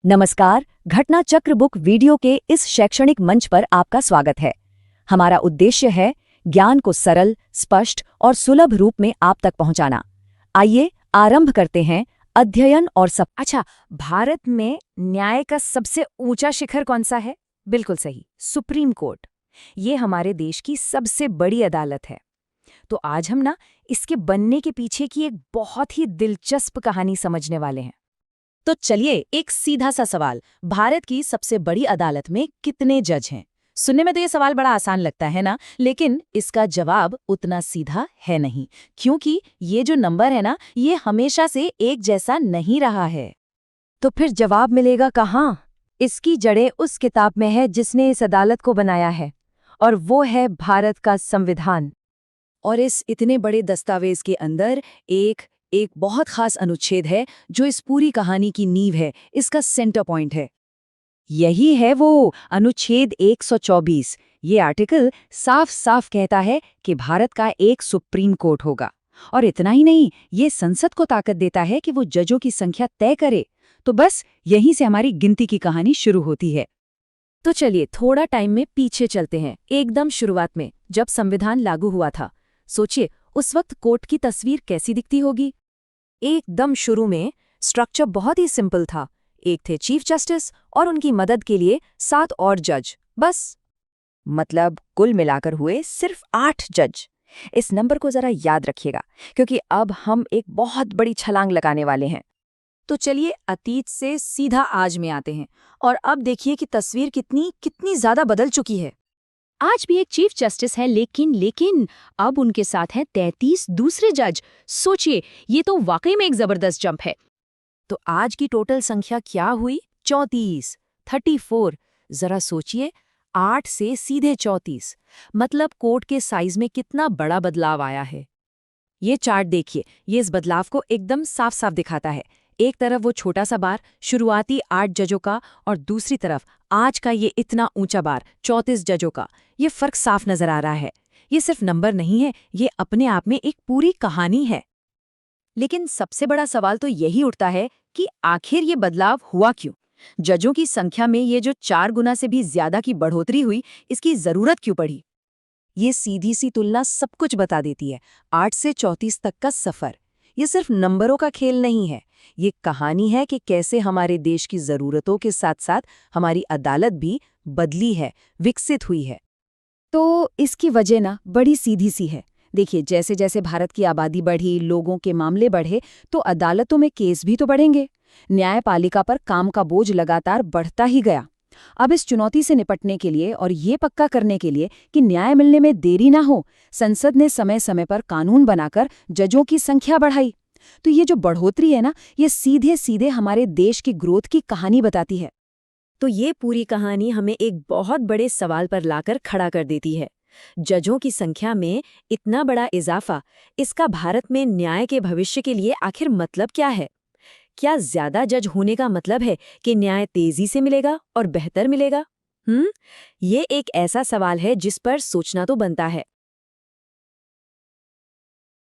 नमस्कार, घटना चक्र बुक वीडियो के इस शैक्षणिक मंच पर आपका स्वागत है। हमारा उद्देश्य है ज्ञान को सरल, स्पष्ट और सुलभ रूप में आप तक पहुंचाना। आइए आरंभ करते हैं अध्ययन और अच्छा, भारत में न्याय का सबसे ऊंचा शिखर कौन सा है? बिल्कुल सही, सुप्रीम कोर्ट। ये हमारे देश की सबसे बड़ी अदालत है। तो आज हम इसके बनने के पीछे की एक बहुत ही दिलचस्प कहानी समझने वाले हैं। तो चलिए एक सीधा सा सवाल, भारत की सबसे बड़ी अदालत में कितने जज हैं? सुनने में तो ये सवाल बड़ा आसान लगता है ना, लेकिन इसका जवाब उतना सीधा है नहीं, क्योंकि ये जो नंबर है ना, ये हमेशा से एक जैसा नहीं रहा है। तो फिर जवाब मिलेगा कहाँ? इसकी जड़ें उस किताब में है जिसने इस अदालत को बनाया है, और वो है भारत का संविधान। और इस इतने बड़े दस्तावेज के अंदर एक बहुत खास अनुच्छेद है जो इस पूरी कहानी की नींव है, इसका सेंटर पॉइंट है। यही है वो अनुच्छेद 124। ये आर्टिकल साफ साफ कहता है कि भारत का एक सुप्रीम कोर्ट होगा। और इतना ही नहीं, ये संसद को ताकत देता है कि वो जजों की संख्या तय करे। तो बस यहीं से हमारी गिनती की कहानी शुरू होती है। तो चलिए थोड़ा टाइम में पीछे चलते हैं, एकदम शुरुआत में, जब संविधान लागू हुआ था। सोचिए उस वक्त कोर्ट की तस्वीर कैसी दिखती होगी। एकदम शुरू में स्ट्रक्चर बहुत ही सिंपल था। एक थे चीफ जस्टिस और उनकी मदद के लिए 7 और जज, बस। मतलब कुल मिलाकर हुए सिर्फ 8 जज। इस नंबर को जरा याद रखिएगा, क्योंकि अब हम एक बहुत बड़ी छलांग लगाने वाले हैं। तो चलिए अतीत से सीधा आज में आते हैं, और अब देखिए कि तस्वीर कितनी ज्यादा बदल चुकी है। आज भी एक चीफ जस्टिस है, लेकिन अब उनके साथ हैं 33 दूसरे जज। सोचिए, ये तो वाकई में एक जबरदस्त जंप है। तो आज की टोटल संख्या क्या हुई? 34। जरा सोचिए, 8 से सीधे 34। मतलब कोर्ट के साइज में कितना बड़ा बदलाव आया है। ये चार्ट देखिए, ये इस बदलाव को एकदम साफ साफ दिखाता है। एक तरफ वो छोटा सा बार शुरुआती 8 जजों का, और दूसरी तरफ आज का ये इतना ऊंचा बार 34 जजों का। ये फर्क साफ नजर आ रहा है। ये सिर्फ नंबर नहीं है, ये अपने आप में एक पूरी कहानी है। लेकिन सबसे बड़ा सवाल तो यही उठता है कि आखिर ये बदलाव हुआ क्यों? जजों की संख्या में ये जो 4 गुना से भी ज्यादा की बढ़ोतरी हुई, इसकी जरूरत क्यों पड़ी? ये सीधी सी तुलना सब कुछ बता देती है। 8 से 34 तक का सफर, ये सिर्फ नंबरों का खेल नहीं है। ये कहानी है कि कैसे हमारे देश की जरूरतों के साथ साथ हमारी अदालत भी बदली है, विकसित हुई है। तो इसकी वजह बड़ी सीधी सी है। देखिए, जैसे जैसे भारत की आबादी बढ़ी, लोगों के मामले बढ़े, तो अदालतों में केस भी तो बढ़ेंगे। न्यायपालिका पर काम का बोझ लगातार बढ़ता ही गया। अब इस चुनौती से निपटने के लिए और ये पक्का करने के लिए कि न्याय मिलने में देरी ना हो, संसद ने समय समय पर कानून बनाकर जजों की संख्या बढ़ाई। तो ये जो बढ़ोतरी है ये सीधे सीधे हमारे देश की ग्रोथ की कहानी बताती है। तो ये पूरी कहानी हमें एक बहुत बड़े सवाल पर लाकर खड़ा कर देती है। जजों की संख्या में इतना बड़ा इजाफा, इसका भारत में न्याय के भविष्य के लिए आखिर मतलब क्या है? क्या ज्यादा जज होने का मतलब है कि न्याय तेजी से मिलेगा और बेहतर मिलेगा? ये एक ऐसा सवाल है जिस पर सोचना तो बनता है।